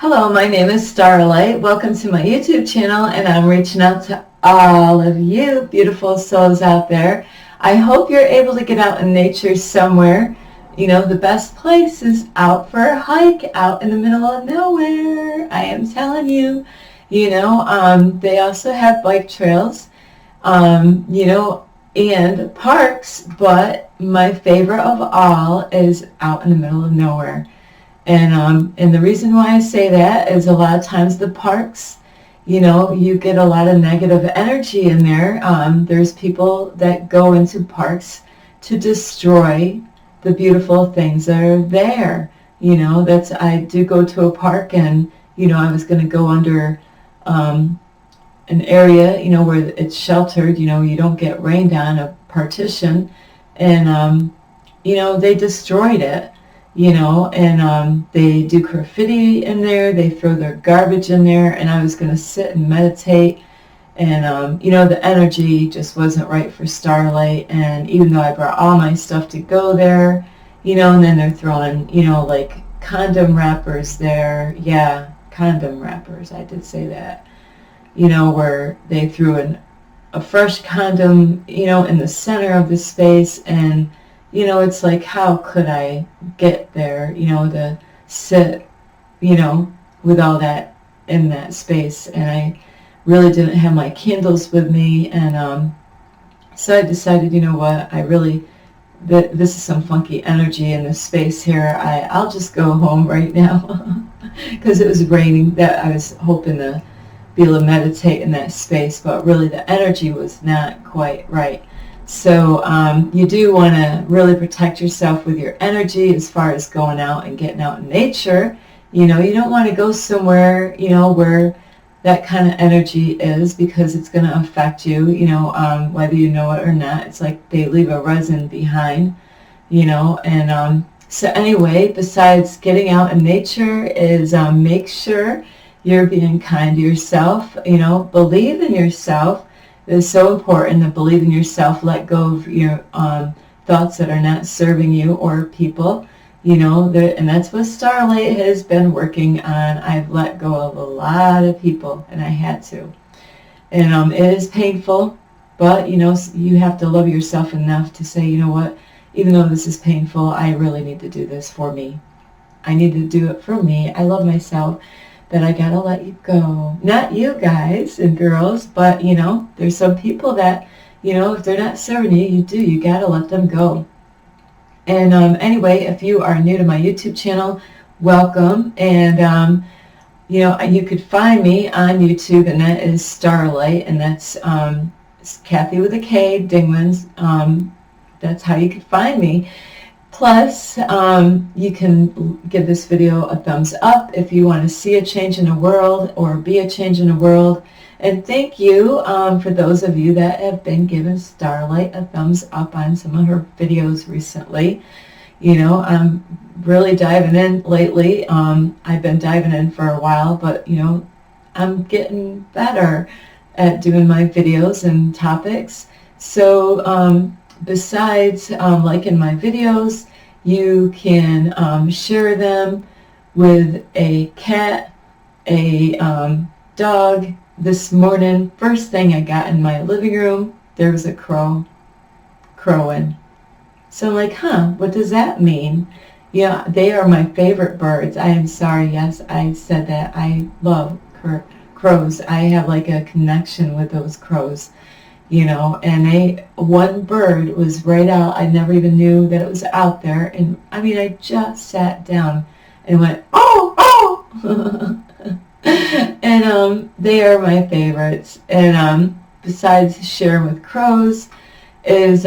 Hello, my name is Starlight. Welcome to my YouTube channel, and I'm reaching out to all of you beautiful souls out there. I hope you're able to get out in nature somewhere. You know, the best place is out for a hike out in the middle of nowhere. I am telling you. They also have bike trails, and parks, but my favorite of all is out in the middle of nowhere. And the reason why I say that is a lot of times the parks, you get a lot of negative energy in there. There's people that go into parks to destroy the beautiful things that are there. I do go to a park, and, I was going to go under an area, where it's sheltered, you don't get rained on, a partition, and, they destroyed it. They do graffiti in there, they throw their garbage in there, and I was going to sit and meditate, and, the energy just wasn't right for Starlight, and even though I brought all my stuff to go there, and then they're throwing, like condom wrappers there, yeah, condom wrappers, I did say that, where they threw in a fresh condom, in the center of the space, and it's like, how could I get there, to sit, with all that in that space. And I really didn't have my candles with me. And so I decided, this is some funky energy in this space here. I'll just go home right now because it was raining. That I was hoping to be able to meditate in that space, but really the energy was not quite right. So you do want to really protect yourself with your energy as far as going out and getting out in nature. You don't want to go somewhere, where that kind of energy is, because it's going to affect you, whether you know it or not. It's like they leave a resin behind, and so anyway, besides getting out in nature is make sure you're being kind to yourself, believe in yourself. It's so important to believe in yourself, let go of your thoughts that are not serving you or people, and that's what Starlight has been working on. I've let go of a lot of people, and I had to. And it is painful, but, you have to love yourself enough to say, what, even though this is painful, I really need to do this for me. I need to do it for me. I love myself. That I gotta let you go. Not you guys and girls, but, there's some people that, if they're not serving you, you gotta let them go. And anyway, if you are new to my YouTube channel, welcome. And, you could find me on YouTube, and that is Starlight, and that's Kathy with a K, Dingman's. That's how you could find me. Plus, you can give this video a thumbs up if you want to see a change in the world or be a change in the world. And thank you for those of you that have been giving Starlight a thumbs up on some of her videos recently. I'm really diving in lately. I've been diving in for a while, but, I'm getting better at doing my videos and topics. So, besides liking my videos, you can share them with a cat, a dog. This morning, first thing I got in my living room, there was a crow crowing. So I'm like, what does that mean? Yeah, they are my favorite birds. I am sorry, yes, I said that. I love crows. I have like a connection with those crows. And one bird was right out. I never even knew that it was out there. And I mean, I just sat down and went, oh, oh. And they are my favorites. And besides sharing with crows is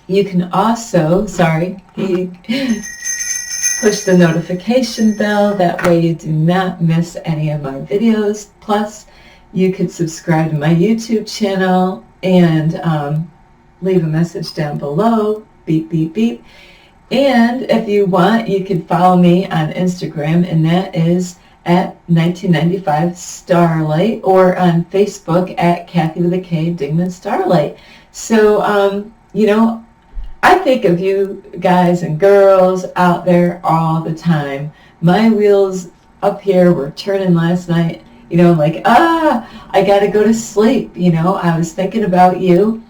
you can also, push the notification bell. That way you do not miss any of my videos. Plus, you could subscribe to my YouTube channel and leave a message down below, beep, beep, beep. And if you want, you can follow me on Instagram, and that is at 1995 Starlight, or on Facebook at Kathy with a K, Dingman Starlight. So, I think of you guys and girls out there all the time. My wheels up here, we're turning last night, you know, like, I got to go to sleep, you know. I was thinking about you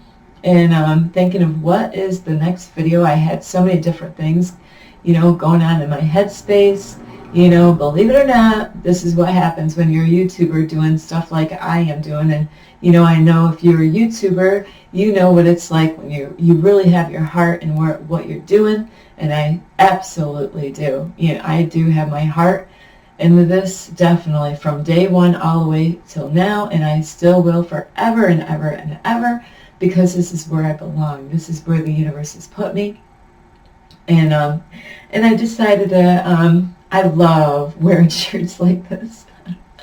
and thinking of what is the next video. I had so many different things, you know, going on in my headspace. You know, believe it or not, this is what happens when you're a YouTuber doing stuff like I am doing. And, you know, I know if you're a YouTuber, you know what it's like when you really have your heart in what you're doing. And I absolutely do. You know, I do have my heart into this, definitely, from day one all the way till now. And I still will forever and ever and ever, because this is where I belong. This is where the universe has put me. And I decided to, I love wearing shirts like this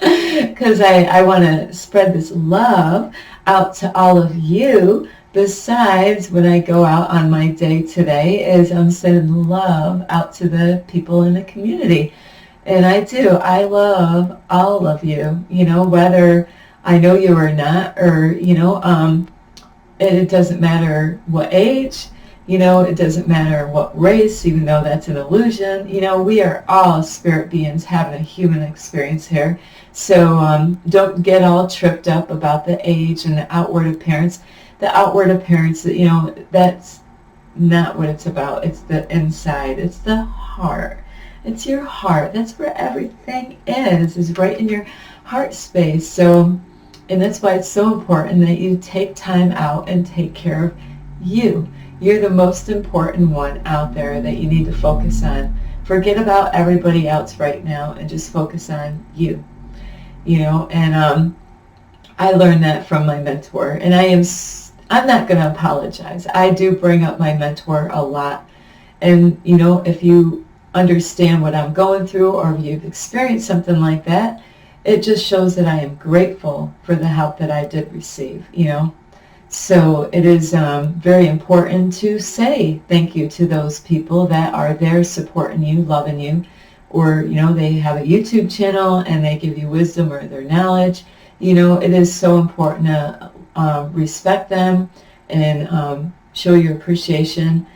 because I want to spread this love out to all of you. Besides, when I go out on my day today, is I'm sending love out to the people in the community. And I do. I love all of you, you know, whether I know you or not, or, you know, it doesn't matter what age. You know, it doesn't matter what race, even though that's an illusion. You know, we are all spirit beings having a human experience here. So don't get all tripped up about the age and the outward appearance. The outward appearance, you know, that's not what it's about. It's the inside. It's the heart. It's your heart. That's where everything is right in your heart space. So, and that's why it's so important that you take time out and take care of you. You're the most important one out there that you need to focus on. Forget about everybody else right now and just focus on you. You know, and I learned that from my mentor, and I'm not going to apologize. I do bring up my mentor a lot. And, you know, if you understand what I'm going through, or if you've experienced something like that, it just shows that I am grateful for the help that I did receive, you know. So it is very important to say thank you to those people that are there supporting you, loving you, or, you know, they have a YouTube channel and they give you wisdom or their knowledge. You know, it is so important to respect them and show your appreciation,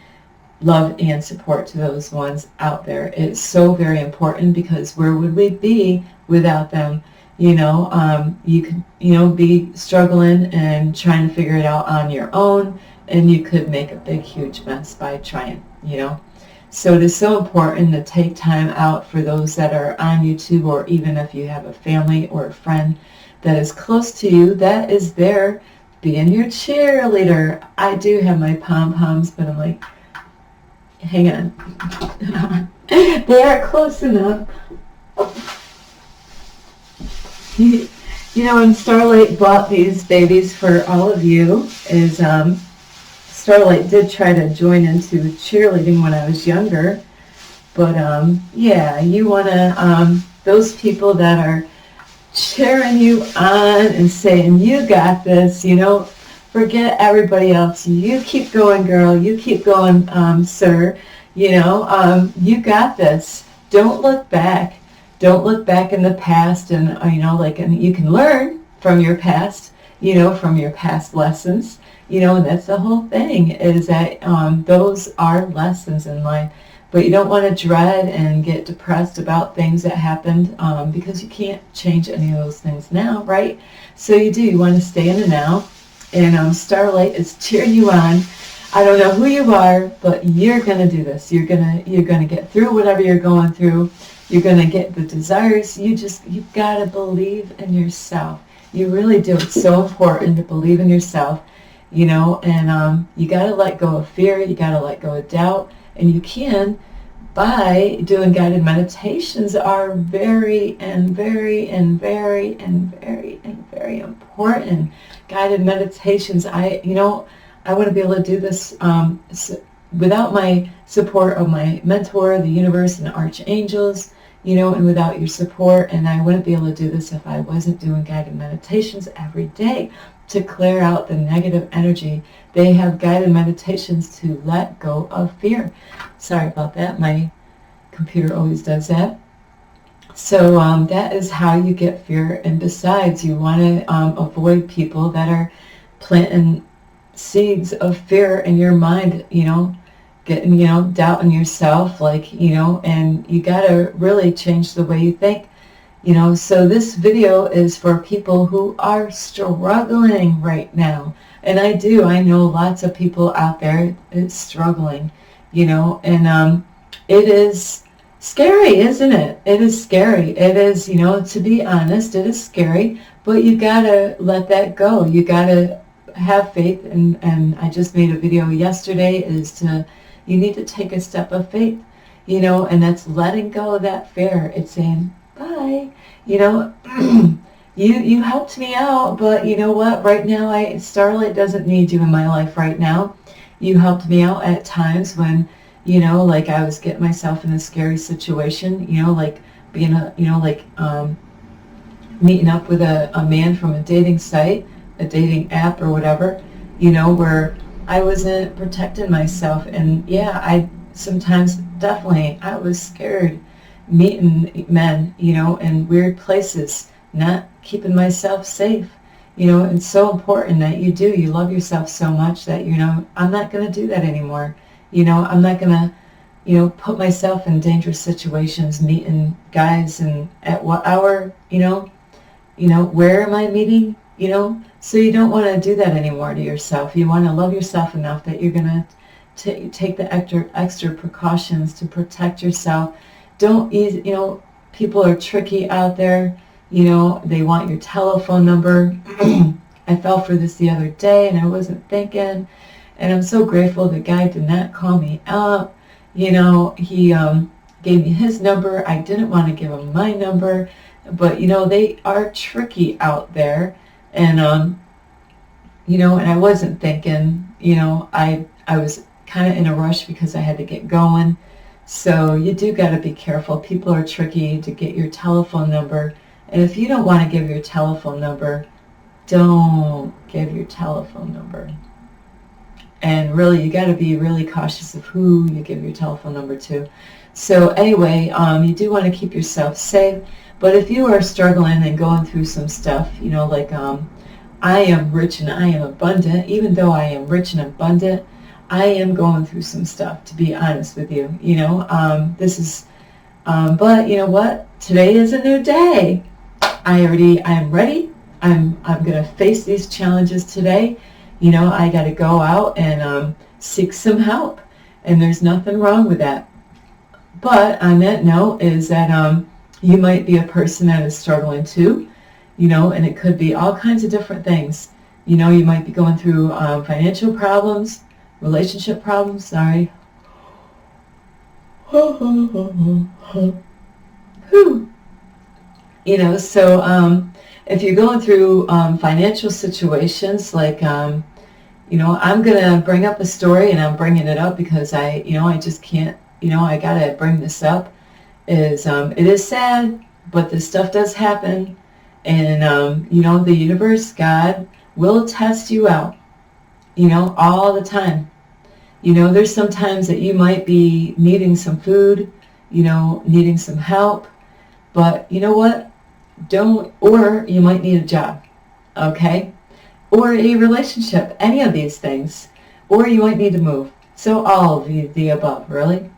love, and support to those ones out there. It's so very important, because where would we be without them? You know, you could, you know, be struggling and trying to figure it out on your own, and you could make a big, huge mess by trying, you know. So it is so important to take time out for those that are on YouTube, or even if you have a family or a friend that is close to you that is there being your cheerleader. I do have my pom-poms, but I'm like, hang on. They are close enough. You know, when Starlight bought these babies for all of you, is Starlight did try to join into cheerleading when I was younger. But yeah, you want to, those people that are cheering you on and saying, you got this, you know, forget everybody else. You keep going, girl. You keep going, sir. You know, you got this. Don't look back. Don't look back in the past, and, you know, like, and you can learn from your past, you know, from your past lessons, you know, and that's the whole thing, is that those are lessons in life. But you don't want to dread and get depressed about things that happened, because you can't change any of those things now, right? So you want to stay in the now, and Starlight is cheering you on. I don't know who you are, but you're going to do this. You're going to get through whatever you're going through. You're going to get the desires. You've got to believe in yourself. You really do. It's so important to believe in yourself, you know, and you got to let go of fear. You got to let go of doubt. And you can, by doing guided meditations, are very important. Guided meditations, I want to be able to do this without my support of my mentor, the universe, and the archangels, you know, and without your support. And I wouldn't be able to do this if I wasn't doing guided meditations every day to clear out the negative energy. They have guided meditations to let go of fear. Sorry about that. My computer always does that. So that is how you get fear. And besides, you want to avoid people that are planting seeds of fear in your mind, you know, getting, you know, doubting yourself, like, you know, and you got to really change the way you think. You know, so this video is for people who are struggling right now. And I know lots of people out there is struggling, you know, and it is scary, isn't it? It is scary. It is, you know, to be honest, it is scary, but you gotta let that go. You gotta have faith, and I just made a video yesterday, you need to take a step of faith, you know, and that's letting go of that fear. It's saying, bye, you know, you helped me out, but you know what, right now, Starlight doesn't need you in my life right now. You helped me out at times when, you know, like I was getting myself in a scary situation, you know, like being meeting up with a man from a dating site, a dating app or whatever, you know, where I wasn't protecting myself. And yeah, I sometimes definitely, I was scared meeting men, you know, in weird places, not keeping myself safe. You know, it's so important that you love yourself so much that, you know, I'm not going to do that anymore. You know, I'm not going to, you know, put myself in dangerous situations, meeting guys and at what hour, you know, where am I meeting, you know? So you don't want to do that anymore to yourself. You want to love yourself enough that you're going to take the extra precautions to protect yourself. Don't, you know, people are tricky out there. You know, they want your telephone number. I fell for this the other day and I wasn't thinking. And I'm so grateful the guy did not call me up. You know, he gave me his number. I didn't want to give him my number. But, you know, they are tricky out there. And, you know, and I wasn't thinking, you know, I was kind of in a rush because I had to get going. So you do got to be careful. People are tricky to get your telephone number. And if you don't want to give your telephone number, don't give your telephone number. And really, you got to be really cautious of who you give your telephone number to. So anyway, you do want to keep yourself safe. But if you are struggling and going through some stuff, you know, like I am rich and I am abundant. Even though I am rich and abundant, I am going through some stuff, to be honest with you. You know, but you know what? Today is a new day. I am ready. I'm going to face these challenges today. You know, I got to go out and seek some help, and there's nothing wrong with that. But on that note is that you might be a person that is struggling too, you know, and it could be all kinds of different things. You know, you might be going through financial problems, relationship problems, sorry. You know, so if you're going through financial situations, like, you know, I'm going to bring up a story, and I'm bringing it up because I just can't, you know, I got to bring this up. It is sad, but this stuff does happen. And, you know, the universe, God, will test you out, you know, all the time. You know, there's some times that you might be needing some food, you know, needing some help. But you know what? Or you might need a job, okay? Or a relationship, any of these things. Or you might need to move. So all of the above, really.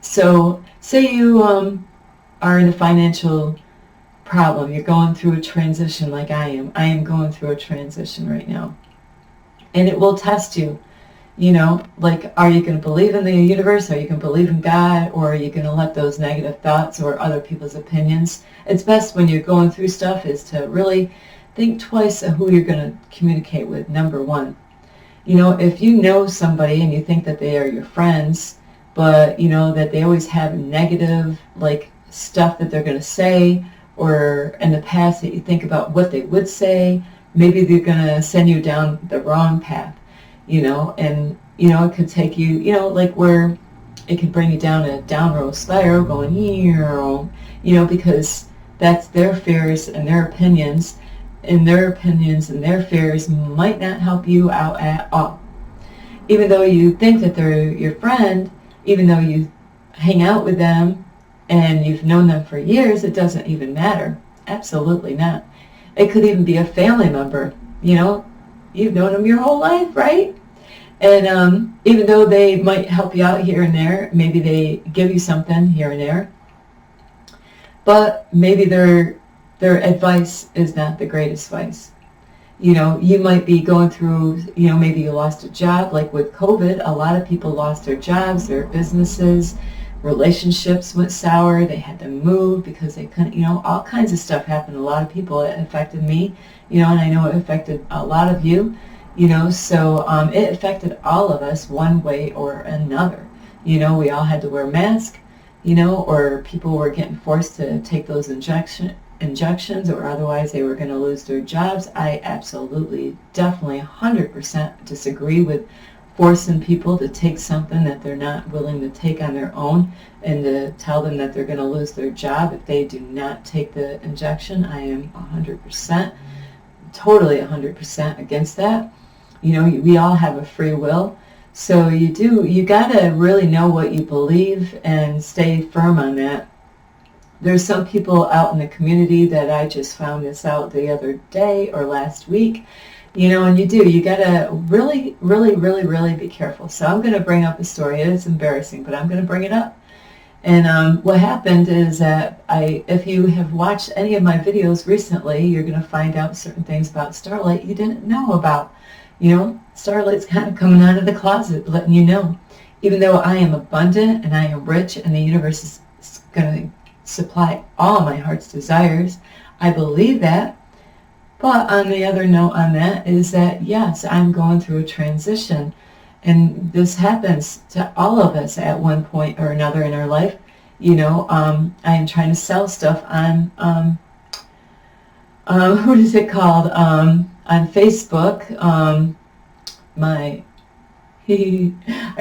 So say you are in a financial problem. You're going through a transition like I am. I am going through a transition right now. And it will test you. You know, like, are you going to believe in the universe? Are you going to believe in God? Or are you going to let those negative thoughts or other people's opinions? It's best when you're going through stuff is to really think twice of who you're going to communicate with, number one. You know, if you know somebody and you think that they are your friends, but, you know, that they always have negative, like, stuff that they're going to say, or in the past that you think about what they would say, maybe they're going to send you down the wrong path. You know, and, you know, it could take you, you know, like where it could bring you down a downward spiral going here, you know, because that's their fears and their opinions, and their fears might not help you out at all. Even though you think that they're your friend, even though you hang out with them and you've known them for years, it doesn't even matter. Absolutely not. It could even be a family member, you know. You've known them your whole life, right? And even though they might help you out here and there, maybe they give you something here and there, but maybe they're their advice is not the greatest advice. You know, you might be going through, you know, maybe you lost a job, like with COVID, a lot of people lost their jobs, their businesses, relationships went sour, they had to move because they couldn't, you know, all kinds of stuff happened to a lot of people. It affected me, you know, and I know it affected a lot of you, you know, so it affected all of us one way or another. You know, we all had to wear masks, you know, or people were getting forced to take those injections, or otherwise they were going to lose their jobs. I absolutely, definitely, 100% disagree with forcing people to take something that they're not willing to take on their own, and to tell them that they're going to lose their job if they do not take the injection. I am 100%, totally 100% against that. You know, we all have a free will. So you got to really know what you believe and stay firm on that. There's some people out in the community that I just found this out the other day or last week, you know, and you got to really, really, really, really be careful. So I'm going to bring up a story. It's embarrassing, but I'm going to bring it up. And what happened is that if you have watched any of my videos recently, you're going to find out certain things about Starlight you didn't know about. You know, Starlight's kind of coming out of the closet, letting you know. Even though I am abundant and I am rich and the universe is going to supply all my heart's desires, I believe that. But on the other note on that is that, yes, I'm going through a transition. And this happens to all of us at one point or another in our life. You know, I am trying to sell stuff on, what is it called? On Facebook, I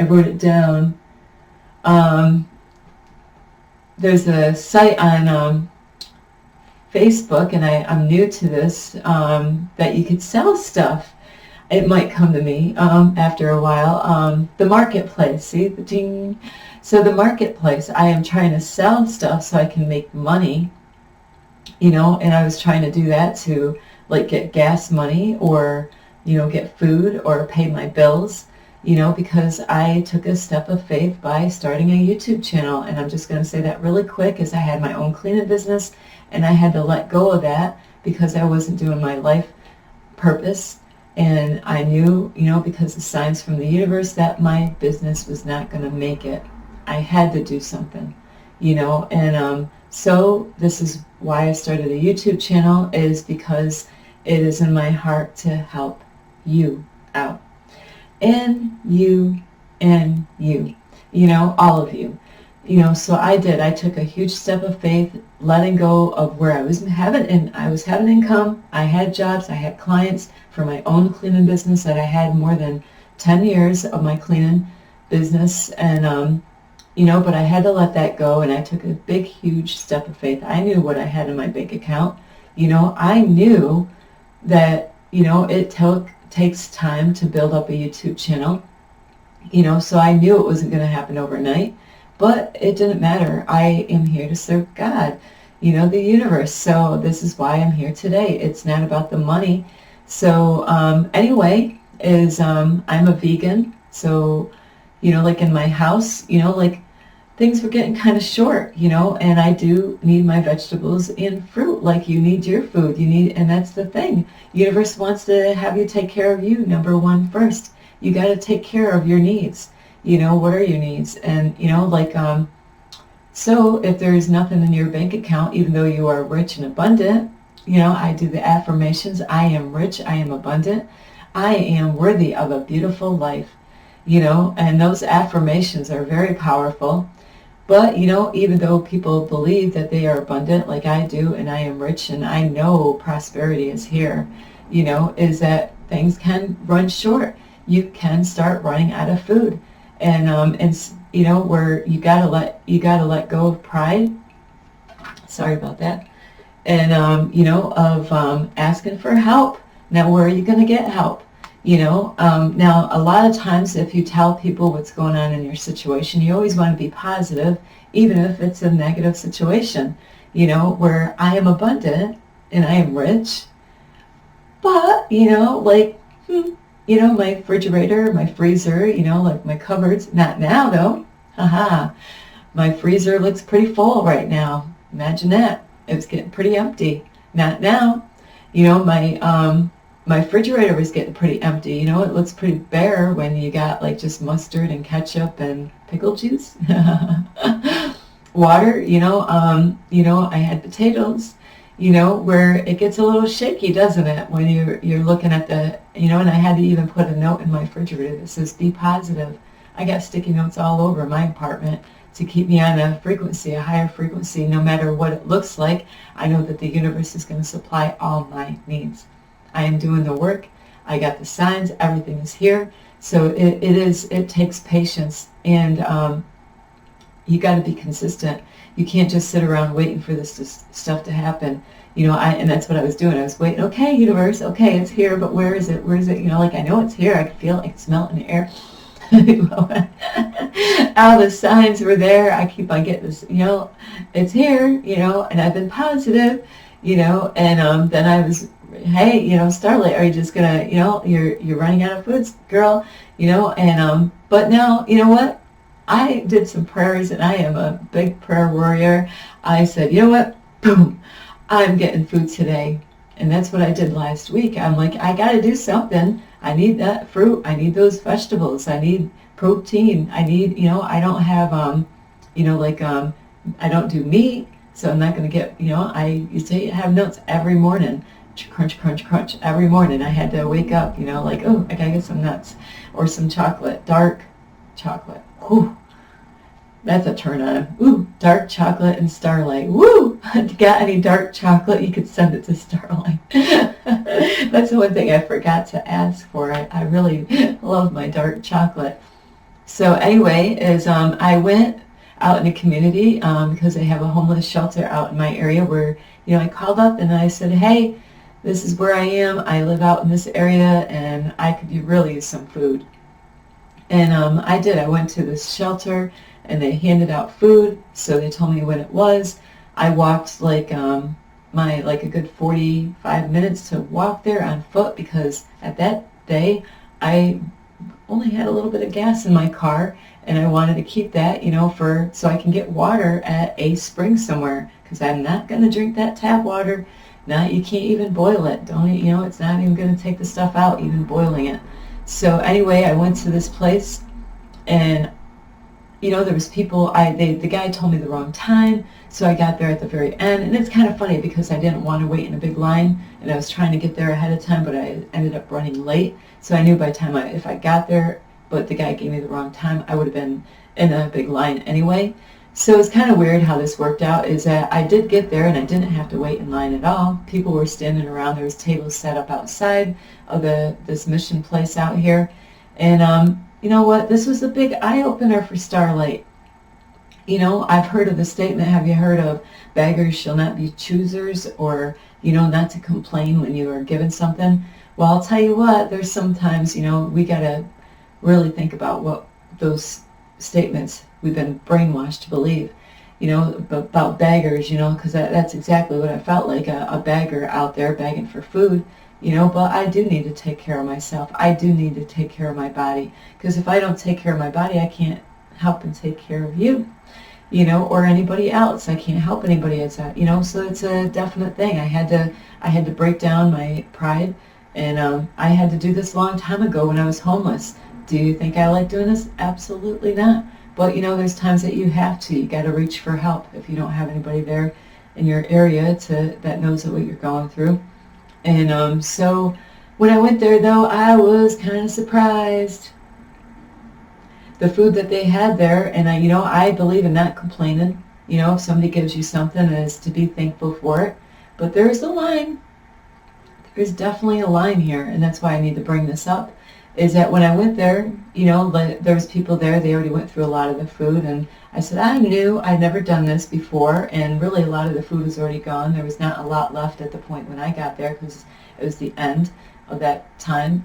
wrote it down. There's a site on Facebook, and I'm new to this, that you could sell stuff. It might come to me after a while. The marketplace, see the ding? So the marketplace, I am trying to sell stuff so I can make money, you know, and I was trying to do that to like get gas money, or, you know, get food or pay my bills, you know, because I took a step of faith by starting a YouTube channel. And I'm just going to say that really quick, as I had my own cleaning business and I had to let go of that because I wasn't doing my life purpose. And I knew, you know, because the signs from the universe, that my business was not going to make it. I had to do something, you know, and so this is why I started a YouTube channel, is because it is in my heart to help you out. And you, you know, all of you. You know, so I took a huge step of faith, letting go of where I was having income, I had jobs, I had clients for my own cleaning business that I had more than 10 years of my cleaning business, and you know, but I had to let that go, and I took a big, huge step of faith. I knew what I had in my bank account. You know, I knew that, you know, it takes time to build up a YouTube channel, you know, so I knew it wasn't going to happen overnight, but it didn't matter. I am here to serve God, you know, the universe. So this is why I'm here today. It's not about the money. So anyway, I'm a vegan. So, you know, like in my house, you know, like things were getting kind of short, you know, and I do need my vegetables and fruit like you need your food. And that's the thing. Universe wants to have you take care of you, number one, first. You got to take care of your needs. You know, what are your needs? And, you know, like, so if there's nothing in your bank account, even though you are rich and abundant, you know, I do the affirmations. I am rich. I am abundant. I am worthy of a beautiful life, you know, and those affirmations are very powerful. But, you know, even though people believe that they are abundant like I do, and I am rich, and I know prosperity is here, you know, is that things can run short. You can start running out of food. And you know, where you gotta let go of pride. Sorry about that. And you know, of asking for help. Now, where are you going to get help? You know, now a lot of times if you tell people what's going on in your situation, you always want to be positive, even if it's a negative situation. You know, where I am abundant and I am rich, but, you know, like, you know, my refrigerator, my freezer, you know, like my cupboards, not now though. Haha. My freezer looks pretty full right now. Imagine that. It's getting pretty empty. Not now. You know, my refrigerator was getting pretty empty. You know, it looks pretty bare when you got like just mustard and ketchup and pickle juice. Water, you know, I had potatoes, you know, where it gets a little shaky, doesn't it, when you're looking at the, you know, and I had to even put a note in my refrigerator that says, be positive. I got sticky notes all over my apartment to keep me on a frequency, a higher frequency, no matter what it looks like. I know that the universe is going to supply all my needs. I am doing the work. I got the signs. Everything is here. So it takes patience, and you got to be consistent. You can't just sit around waiting for this stuff to happen. You know, and that's what I was doing. I was waiting. Okay, universe. Okay, it's here, but where is it? Where is it? You know, like I know it's here. I can feel it. I can smell it in the air. All the signs were there. I keep on getting this, you know, it's here, you know, and I've been positive, you know, and then I was, hey, you know, Starlight, are you just gonna, you know, you're running out of foods, girl, you know, and but now, you know what? I did some prayers, and I am a big prayer warrior. I said, you know what? Boom, I'm getting food today. And that's what I did last week. I'm like, I got to do something. I need that fruit. I need those vegetables. I need protein. I need, you know, I don't have, you know, like, I don't do meat, so I'm not going to get, you know, I used to have notes every morning. Crunch, crunch, crunch. Every morning I had to wake up, you know, like, oh, I got to get some nuts or some chocolate, dark chocolate. Whew. That's a turn on. Ooh, dark chocolate and Starlight. Woo! If you got any dark chocolate, you could send it to Starlight. That's the one thing I forgot to ask for. I really love my dark chocolate. So anyway, I went out in the community because they have a homeless shelter out in my area where, you know, I called up and I said, hey, this is where I am. I live out in this area and I could really use some food. And I did. I went to this shelter and they handed out food, so they told me when it was. I walked like a good 45 minutes to walk there on foot because at that day I only had a little bit of gas in my car, and I wanted to keep that, you know, so I can get water at a spring somewhere, because I'm not going to drink that tap water. Now you can't even boil it. Don't, you know, it's not even going to take the stuff out, even boiling it. So anyway, I went to this place, and you know, there was people, the guy told me the wrong time, so I got there at the very end. And it's kind of funny because I didn't want to wait in a big line, and I was trying to get there ahead of time, but I ended up running late. So I knew by the time if I got there, but the guy gave me the wrong time, I would have been in a big line anyway. So it's kind of weird how this worked out, is that I did get there and I didn't have to wait in line at all. People were standing around. There was tables set up outside of this mission place out here. And you know what? This was a big eye-opener for Starlight. You know, I've heard of the statement, have you heard of beggars shall not be choosers, or, you know, not to complain when you are given something? Well, I'll tell you what, there's sometimes, you know, we got to really think about what those statements we've been brainwashed to believe, you know, about beggars, you know, because that's exactly what I felt like, a beggar out there begging for food. You know, but I do need to take care of myself. I do need to take care of my body. Because if I don't take care of my body, I can't help and take care of you, you know, or anybody else. I can't help anybody else out, you know, so it's a definite thing. I had to break down my pride, and I had to do this a long time ago when I was homeless. Do you think I like doing this? Absolutely not. But, you know, there's times that you have to. You got to reach for help if you don't have anybody there in your area that knows what you're going through. And so when I went there, though, I was kind of surprised. The food that they had there, and I believe in not complaining. You know, if somebody gives you something, is to be thankful for it. But there's a line. There's definitely a line here, and that's why I need to bring this up, is that when I went there, you know, there was people there. They already went through a lot of the food, and I said, I knew I'd never done this before, and really a lot of the food was already gone. There was not a lot left at the point when I got there, because it was the end of that time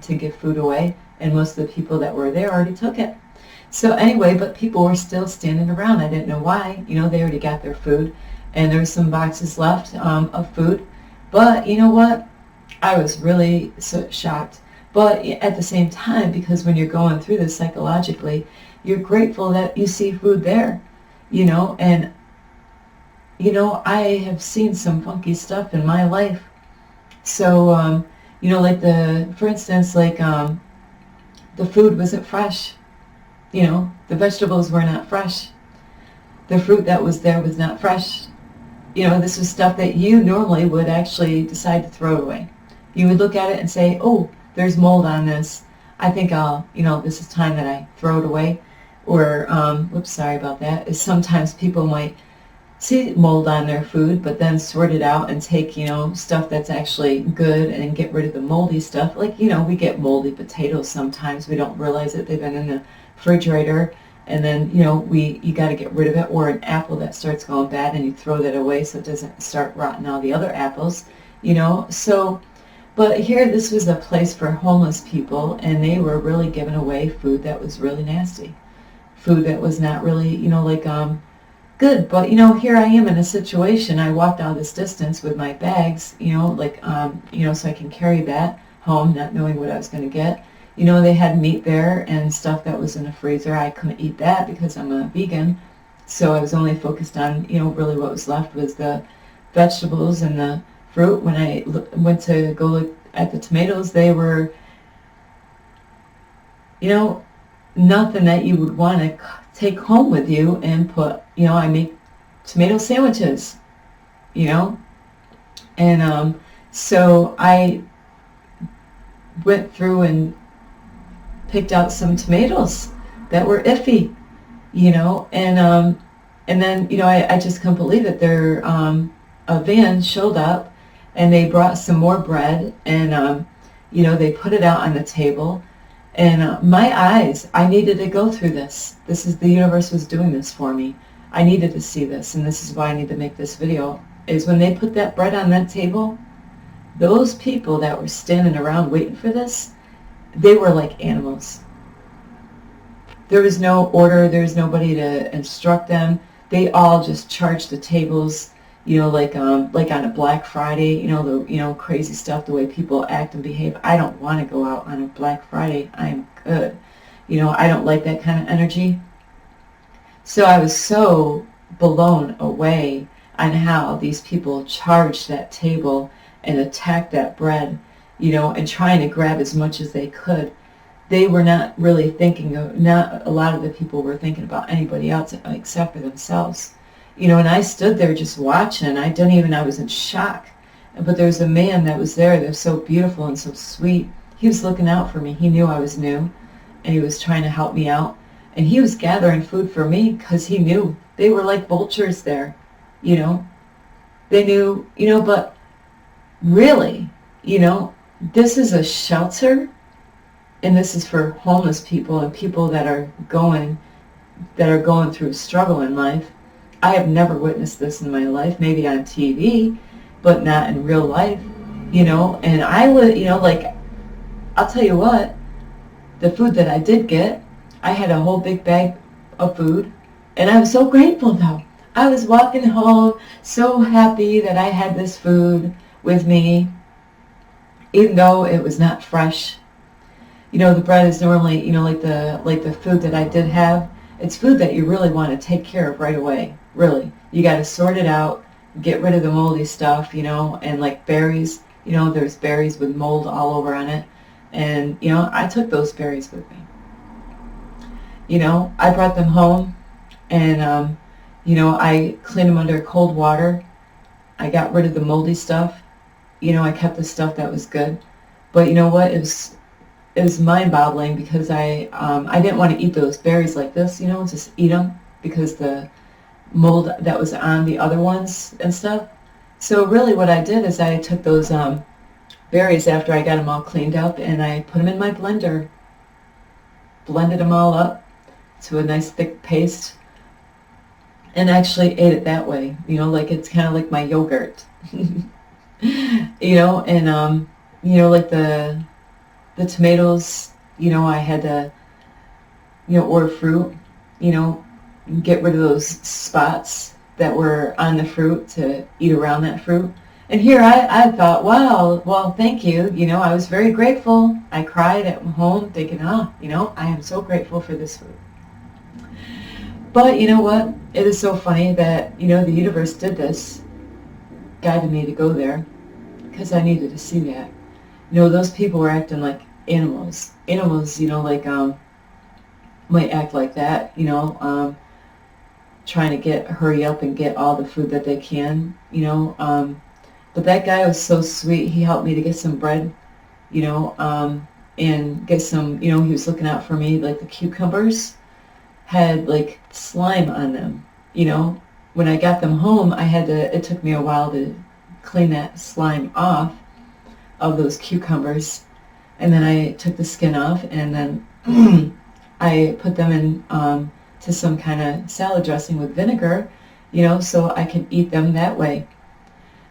to give food away, and most of the people that were there already took it. So anyway, but people were still standing around. I didn't know why. You know, they already got their food, and there were some boxes left of food. But you know what? I was really so shocked. But at the same time, because when you're going through this psychologically, you're grateful that you see food there, you know, and you know, I have seen some funky stuff in my life. So, you know, like for instance, like the food wasn't fresh. You know, the vegetables were not fresh. The fruit that was there was not fresh. You know, this was stuff that you normally would actually decide to throw away. You would look at it and say, oh, there's mold on this. I think you know, this is time that I throw it away. Or, whoops, sorry about that, is sometimes people might see mold on their food, but then sort it out and take, you know, stuff that's actually good and get rid of the moldy stuff. Like, you know, we get moldy potatoes sometimes. We don't realize that they've been in the refrigerator, and then, you know, you got to get rid of it. Or an apple that starts going bad and you throw that away so it doesn't start rotting all the other apples, you know. So, but here this was a place for homeless people, and they were really giving away food that was really nasty. Food that was not really, you know, like, good. But, you know, here I am in a situation. I walked all this distance with my bags, you know, like, you know, so I can carry that home, not knowing what I was going to get. You know, they had meat there and stuff that was in the freezer. I couldn't eat that because I'm a vegan. So I was only focused on, you know, really what was left was the vegetables and the fruit. When I went to go look at the tomatoes, they were, you know, nothing that you would want to take home with you and put, you know, I make tomato sandwiches, you know. And so I went through and picked out some tomatoes that were iffy, you know. And then, you know, I just couldn't believe it. A van showed up and they brought some more bread, and you know, they put it out on the table. And my eyes, I needed to go through this. This is, the universe was doing this for me. I needed to see this, and this is why I need to make this video, is when they put that bread on that table, those people that were standing around waiting for this, they were like animals. There was no order. There was nobody to instruct them. They all just charged the tables, you know, like on a Black Friday, you know, crazy stuff, the way people act and behave. I don't want to go out on a Black Friday. I am good. You know, I don't like that kind of energy. So I was so blown away on how these people charged that table and attacked that bread, you know, and trying to grab as much as they could. They were not really thinking of, not a lot of the people were thinking about anybody else except for themselves. You know, and I stood there just watching. I was in shock. But there was a man that was there that was so beautiful and so sweet. He was looking out for me. He knew I was new, and he was trying to help me out. And he was gathering food for me because he knew they were like vultures there, you know. They knew, you know, but really, you know, this is a shelter, and this is for homeless people and people that are going through struggle in life. I have never witnessed this in my life, maybe on TV, but not in real life, you know. And I would, you know, like, I'll tell you what, the food that I did get, I had a whole big bag of food, and I was so grateful, though. I was walking home so happy that I had this food with me, even though it was not fresh. You know, the bread is normally, you know, like the food that I did have, it's food that you really want to take care of right away. Really, you got to sort it out, get rid of the moldy stuff, you know. And like berries, you know, there's berries with mold all over on it, and you know, I took those berries with me. You know, I brought them home, and you know, I cleaned them under cold water. I got rid of the moldy stuff. You know, I kept the stuff that was good. But you know what? It was mind-boggling because I didn't want to eat those berries like this, you know, just eat them because the mold that was on the other ones and stuff. So really what I did is I took those berries after I got them all cleaned up, and I put them in my blender, blended them all up to a nice thick paste, and actually ate it that way. You know, like it's kind of like my yogurt. You know, and you know, like the tomatoes, you know, I had to, you know, order fruit, you know, get rid of those spots that were on the fruit to eat around that fruit. And here I thought, wow, well, thank you. You know, I was very grateful. I cried at home thinking, you know, I am so grateful for this food. But you know what? It is so funny that, the universe did this, guided me to go there, because I needed to see that. Those people were acting like animals. Animals, might act like that, trying to hurry up and get all the food that they can, But that guy was so sweet. He helped me to get some bread, and get some, he was looking out for me. Like the cucumbers had like slime on them, When I got them home, it took me a while to clean that slime off of those cucumbers. And then I took the skin off, and then I put them in to some kind of salad dressing with vinegar, so I could eat them that way.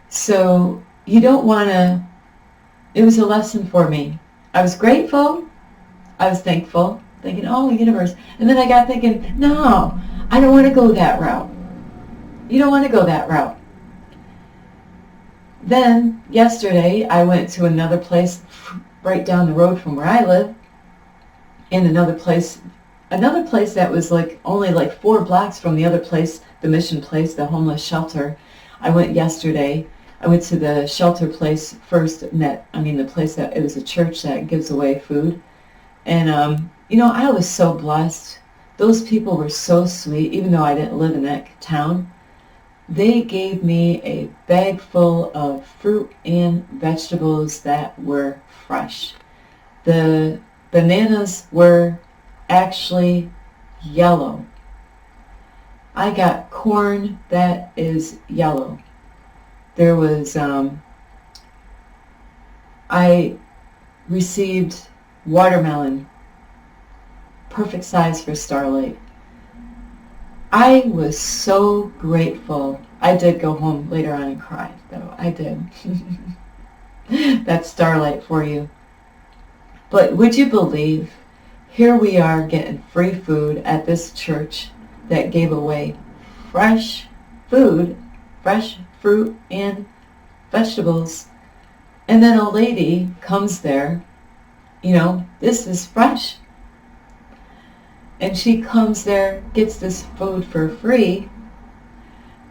So you don't want to, it was a lesson for me. I was grateful, I was thankful, thinking, oh, universe. And then I got thinking, no, I don't want to go that route. You don't want to go that route. Then yesterday I went to another place right down the road from where I live, in another place that was only 4 blocks from the other place, the mission place, the homeless shelter. I went yesterday. I went to the shelter place first, the place that, it was a church that gives away food. And, I was so blessed. Those people were so sweet, even though I didn't live in that town. They gave me a bag full of fruit and vegetables that were fresh. The bananas were actually yellow. I got corn that is yellow. There was, I received watermelon, perfect size for Starlight. I was so grateful. I did go home later on and cry, though. I did. That's Starlight for you. But would you believe, here we are getting free food at this church that gave away fresh food, fresh fruit and vegetables. And then a lady comes there, this is fresh. And she comes there, gets this food for free,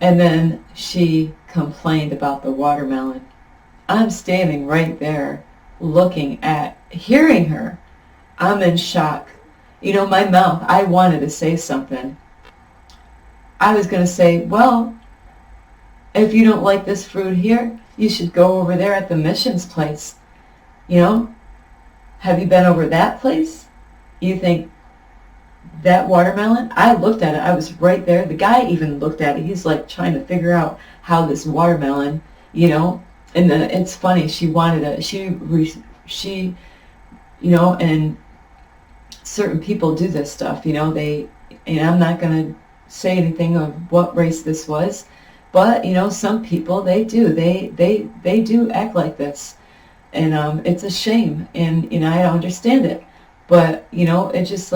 and then she complained about the watermelon. I'm standing right there hearing her. I'm in shock. My mouth, I wanted to say something. I was going to say, well, if you don't like this fruit here, you should go over there at the missions place. Have you been over that place? You think that watermelon? I looked at it. I was right there. The guy even looked at it. He's trying to figure out how this watermelon, and it's funny. She wanted it. She, and certain people do this stuff. And I'm not going to say anything of what race this was, but some people, they do. They do act like this, and it's a shame. And I don't understand it, but it's just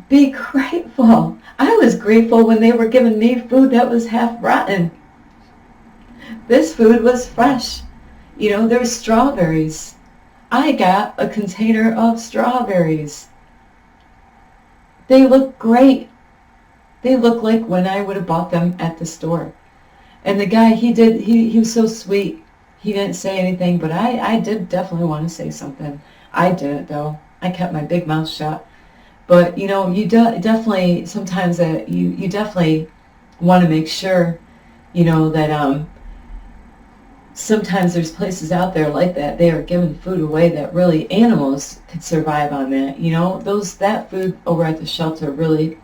be grateful. I was grateful when they were giving me food that was half rotten. This food was fresh. There's strawberries. I got a container of strawberries. They look great. They look like when I would have bought them at the store. And the guy, he was so sweet. He didn't say anything, but I did definitely want to say something. I didn't, though. I kept my big mouth shut. But, you definitely, sometimes you definitely want to make sure, that sometimes there's places out there like that. They are giving food away that really animals could survive on that. That food over at the shelter, really,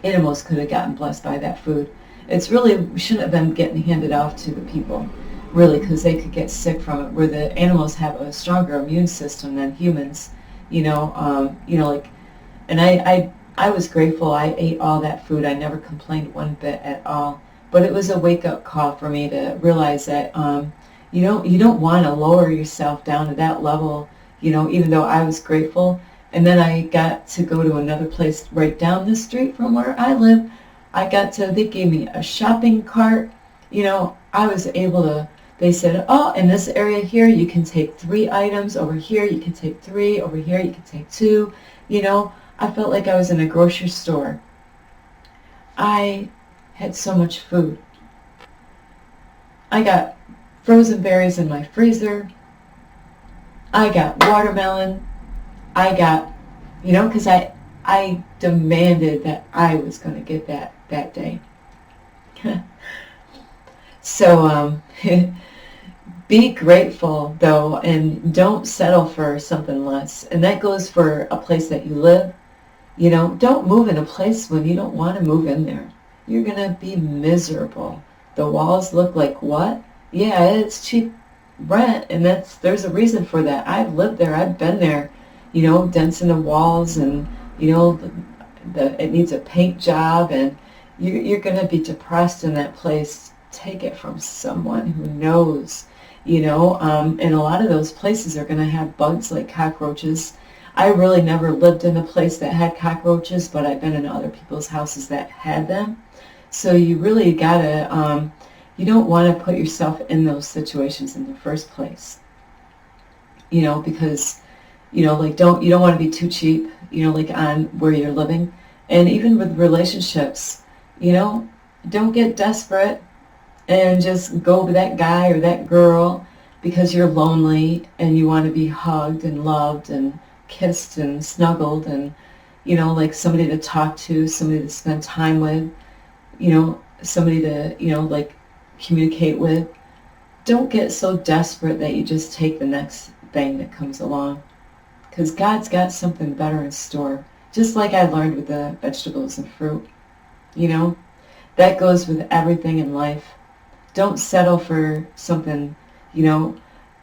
animals could have gotten blessed by that food. It's really, we shouldn't have been getting handed off to the people, really, because they could get sick from it, where the animals have a stronger immune system than humans, and I was grateful. I ate all that food. I never complained one bit at all. But it was a wake-up call for me to realize that you don't want to lower yourself down to that level, even though I was grateful. And then I got to go to another place right down the street from where I live. They gave me a shopping cart. I was able to, they said, oh, in this area here, you can take 3 items. Over here, you can take 3. Over here, you can take 2. I felt like I was in a grocery store. I had so much food. I got frozen berries in my freezer. I got watermelon. I got, because I demanded that I was going to get that day. So be grateful, though, and don't settle for something less. And that goes for a place that you live. Don't move in a place when you don't want to move in there. You're going to be miserable. The walls look like what? Yeah, it's cheap rent, and there's a reason for that. I've lived there. I've been there. Dents in the walls, and it needs a paint job, and you're going to be depressed in that place. Take it from someone who knows. And a lot of those places are going to have bugs like cockroaches. I really never lived in a place that had cockroaches, but I've been in other people's houses that had them. So you really gotta, you don't want to put yourself in those situations in the first place. Because, you don't want to be too cheap, on where you're living. And even with relationships, don't get desperate and just go with that guy or that girl because you're lonely and you want to be hugged and loved and kissed and snuggled and, somebody to talk to, somebody to spend time with, somebody to, communicate with. Don't get so desperate that you just take the next thing that comes along, because God's got something better in store. Just like I learned with the vegetables and fruit, that goes with everything in life. Don't settle for something,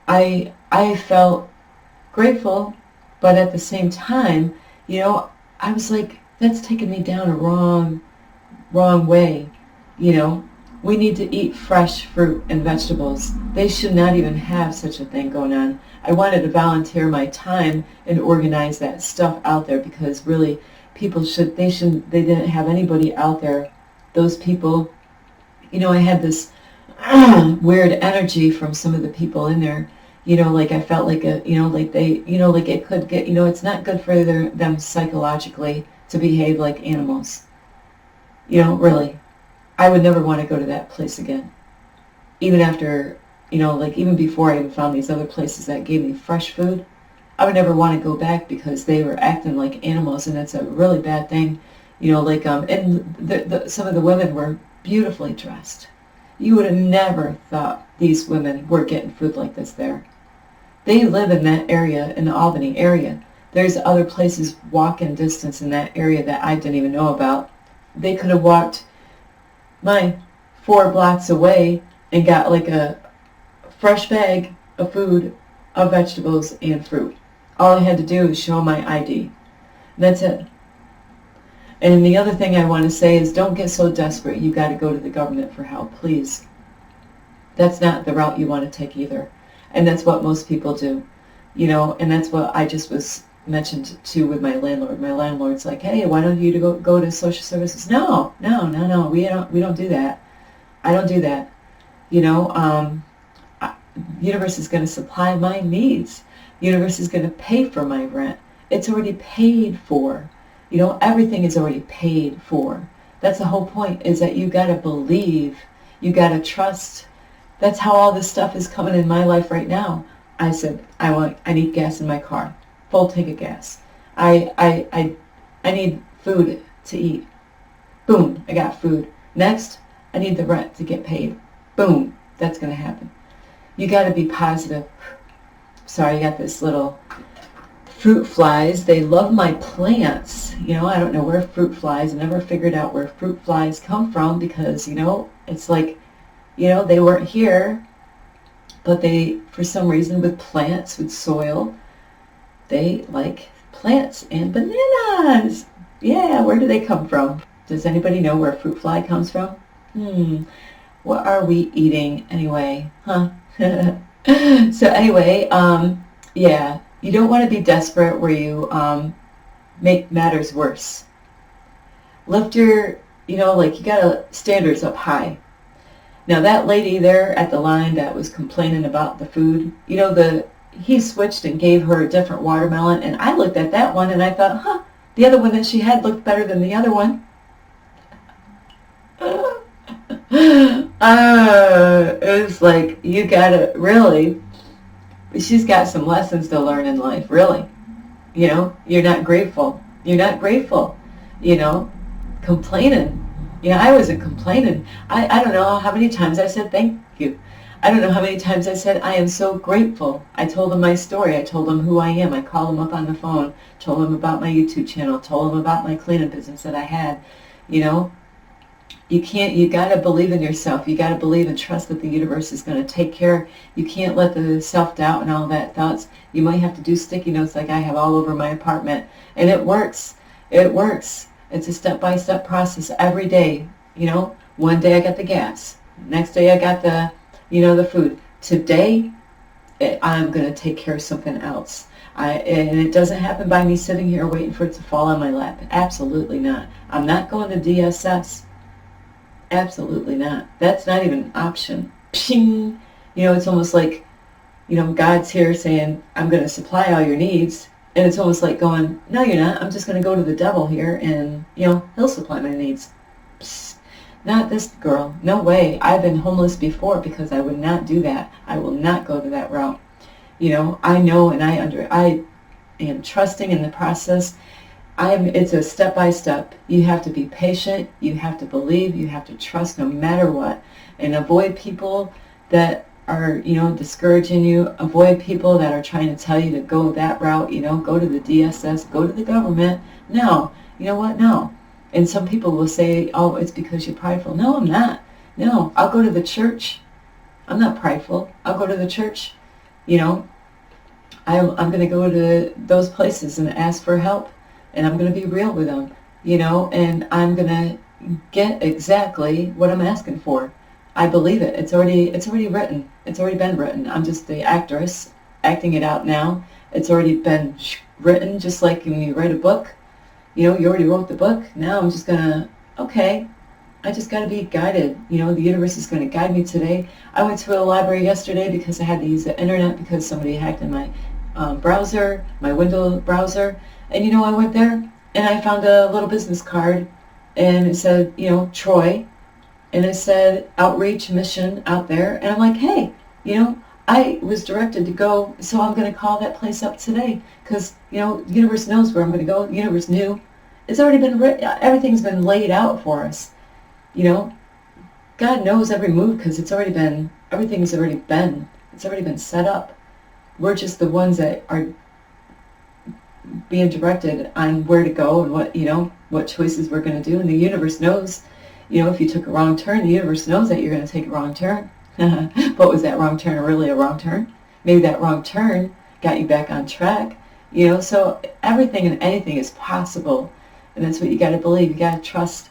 I felt grateful, but at the same time, I was like, that's taking me down a wrong way. We need to eat fresh fruit and vegetables. They should not even have such a thing going on. I wanted to volunteer my time and organize that stuff out there, because really people they didn't have anybody out there. Those people, I had this weird energy from some of the people in there. I felt like it could get, it's not good for them psychologically to behave like animals. Really. I would never want to go to that place again. Even after, even before I even found these other places that gave me fresh food, I would never want to go back because they were acting like animals, and it's a really bad thing. And some of the women were beautifully dressed. You would have never thought these women were getting food like this there. They live in that area, in the Albany area. There's other places walk-in distance in that area that I didn't even know about. They could have walked 4 blocks away and got like a fresh bag of food, of vegetables and fruit. All I had to do was show my ID. That's it. And the other thing I want to say is, don't get so desperate you got to go to the government for help, please. That's not the route you want to take either. And that's what most people do. And that's what I just was mentioned to with my landlord. My landlord's like, hey, why don't you go to social services? No, we don't do that. I don't do that. Universe is going to supply my needs. Universe is going to pay for my rent. It's already paid for. Everything is already paid for. That's the whole point, is that you got to believe, you got to trust. That's how all this stuff is coming in my life right now. I said, I need gas in my car. Full tank of gas. I need food to eat. Boom, I got food. Next, I need the rent to get paid. Boom, that's going to happen. You got to be positive. Sorry, I got this little fruit flies. They love my plants. I don't know where fruit flies. I never figured out where fruit flies come from, because, it's like, they weren't here, but they, for some reason, with plants, with soil, they like plants and bananas. Yeah, where do they come from? Does anybody know where fruit fly comes from? What are we eating anyway? Huh? So anyway, yeah, you don't want to be desperate where you make matters worse. Lift your, you got standards up high. Now that lady there at the line that was complaining about the food, he switched and gave her a different watermelon, and I looked at that one and I thought, The other one that she had looked better than the other one. It was like, you gotta, really, she's got some lessons to learn in life, really. You know, you're not grateful. You're not grateful, you know, complaining. You know, I wasn't complaining. I don't know how many times I said thank you. I don't know how many times I said I am so grateful. I told them my story. I told them who I am. I called them up on the phone, told them about my YouTube channel, told them about my cleanup business that I had. You know, you got to believe in yourself. You got to believe and trust that the universe is going to take care. You can't let the self-doubt and all that thoughts. You might have to do sticky notes like I have all over my apartment. And it works. It works. It's a step-by-step process every day. You know, one day I got the gas. Next day I got the, you know, the food. Today, I'm going to take care of something else. And it doesn't happen by me sitting here waiting for it to fall on my lap. Absolutely not. I'm not going to DSS. Absolutely not. That's not even an option. Pshing. You know, it's almost like, you know, God's here saying, I'm going to supply all your needs. And it's almost like going, no, you're not. I'm just going to go to the devil here and, you know, he'll supply my needs. Psst. Not this girl. No way. I've been homeless before because I would not do that. I will not go to that route. You know, I know and I am trusting in the process. It's a step by step. You have to be patient. You have to believe. You have to trust no matter what. And avoid people that are, you know, discouraging you. Avoid people that are trying to tell you to go that route, you know, go to the DSS, go to the government. No. You know what? No. And some people will say, oh, it's because you're prideful. No, I'm not. No, I'll go to the church. I'm not prideful. I'll go to the church. You know, I'm going to go to those places and ask for help. And I'm going to be real with them, you know, and I'm going to get exactly what I'm asking for. I believe it. It's already written. It's already been written. I'm just the actress acting it out now. It's already been written, just like when you write a book. You know, you already wrote the book. Now I'm just going to, okay, I just got to be guided. You know, the universe is going to guide me today. I went to a library yesterday because I had to use the internet because somebody hacked in my browser, my window browser. And, you know, I went there and I found a little business card and it said, you know, Troy. And it said outreach mission out there. And I'm like, hey, you know, I was directed to go, so I'm going to call that place up today because, you know, the universe knows where I'm going to go. The universe knew. It's already been written. Everything's been laid out for us. You know, God knows every move because it's already been, everything's already been, it's already been set up. We're just the ones that are being directed on where to go and what, you know, what choices we're going to do. And the universe knows, you know, if you took a wrong turn, the universe knows that you're going to take a wrong turn. But was that wrong turn really a wrong turn? Maybe that wrong turn got you back on track. You know, so everything and anything is possible. And that's what you got to believe. You got to trust.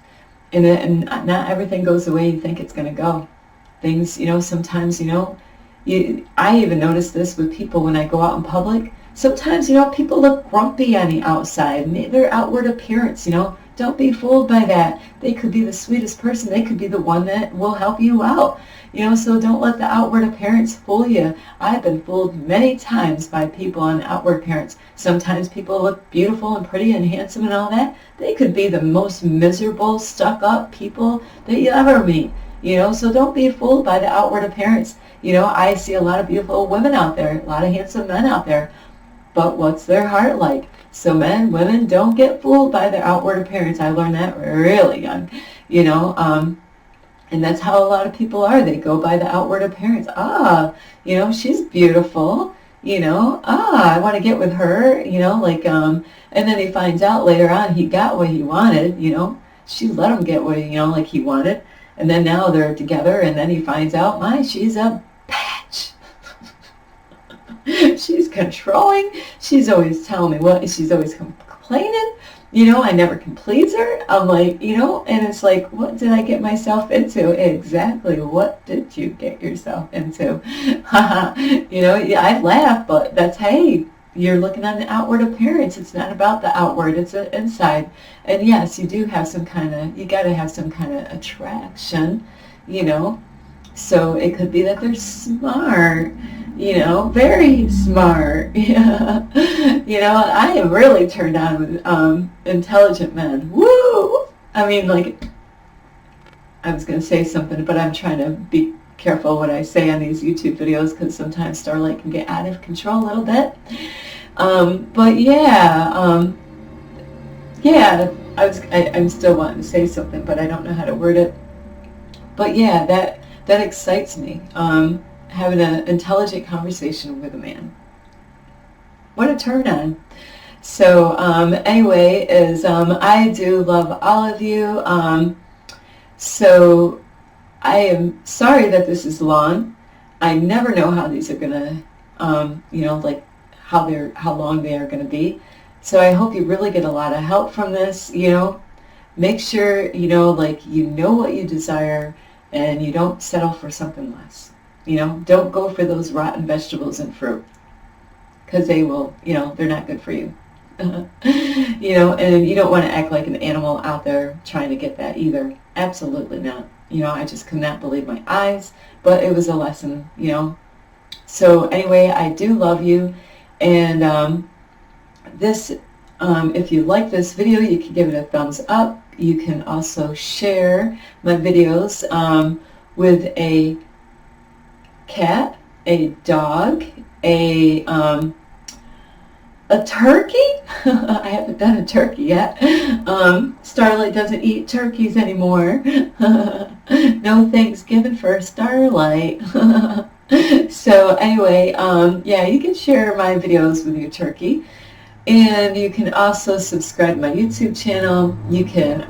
And not everything goes the way you think it's going to go. Things, you know, sometimes, you know, I even notice this with people when I go out in public. Sometimes, you know, people look grumpy on the outside. Their outward appearance, you know, don't be fooled by that. They could be the sweetest person. They could be the one that will help you out. You know, so don't let the outward appearance fool you. I've been fooled many times by people on outward appearance. Sometimes people look beautiful and pretty and handsome and all that. They could be the most miserable, stuck-up people that you ever meet. You know, so don't be fooled by the outward appearance. You know, I see a lot of beautiful women out there, a lot of handsome men out there. But what's their heart like? So men, women, don't get fooled by their outward appearance. I learned that really young, you know. And that's how a lot of people are. They go by the outward appearance. You know, she's beautiful. You know, I want to get with her. You know, like, and then he finds out later on he got what he wanted. You know, she let him get what, you know, like he wanted. And then now they're together, and then he finds out, she's a bitch. She's controlling. She's always telling me what. She's always complaining. You know, I never can please her. I'm like, you know, and it's like, what did I get myself into? Exactly. What did you get yourself into? You know, yeah, I laugh, but that's, hey, you're looking at the outward appearance. It's not about the outward. It's the inside. And yes, you do have some kind of, you got to have some kind of attraction, you know. So it could be that they're smart, you know, very smart. Yeah. You know, I am really turned on with intelligent men. Woo! I mean, like, I was going to say something, but I'm trying to be careful what I say on these YouTube videos because sometimes Starlight can get out of control a little bit. But yeah, yeah, I'm still wanting to say something, but I don't know how to word it. But yeah, that excites me. Having an intelligent conversation with a man. What a turn on. So anyway, I do love all of you. So I am sorry that this is long. I never know how these are gonna, you know, like how long they are gonna be. So I hope you really get a lot of help from this. You know, make sure you know, like, you know what you desire, and you don't settle for something less. You know, don't go for those rotten vegetables and fruit, because they will, you know, they're not good for you. You know, and you don't want to act like an animal out there trying to get that either. Absolutely not. You know, I just could not believe my eyes, but it was a lesson, you know. So anyway, I do love you, and if you like this video, you can give it a thumbs up. You can also share my videos with a cat, a dog, a turkey. I haven't done a turkey yet. Starlight doesn't eat turkeys anymore. No Thanksgiving for Starlight. So anyway, yeah, you can share my videos with your turkey. And you can also subscribe to my YouTube channel. You can,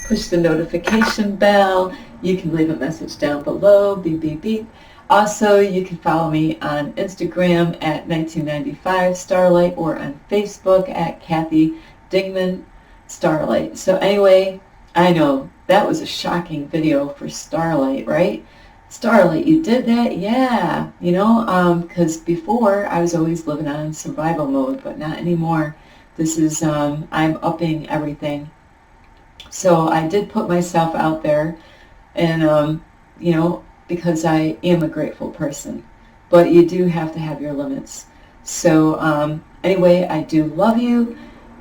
push the notification bell. You can leave a message down below, beep, beep, beep. Also, you can follow me on Instagram at 1995 Starlight or on Facebook at Kathy Dingman Starlight. So anyway, I know that was a shocking video for Starlight, right? Starlight, you did that? Yeah. You know, because before I was always living on survival mode, but not anymore. This is, I'm upping everything. So I did put myself out there, and, you know, because I am a grateful person. But you do have to have your limits. So anyway, I do love you,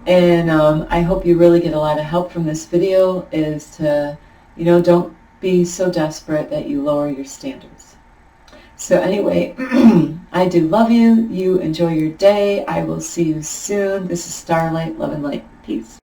and I hope you really get a lot of help from this video, is to, you know, don't be so desperate that you lower your standards. So anyway, I do love you. You enjoy your day. I will see you soon. This is Starlight, love and light. Peace.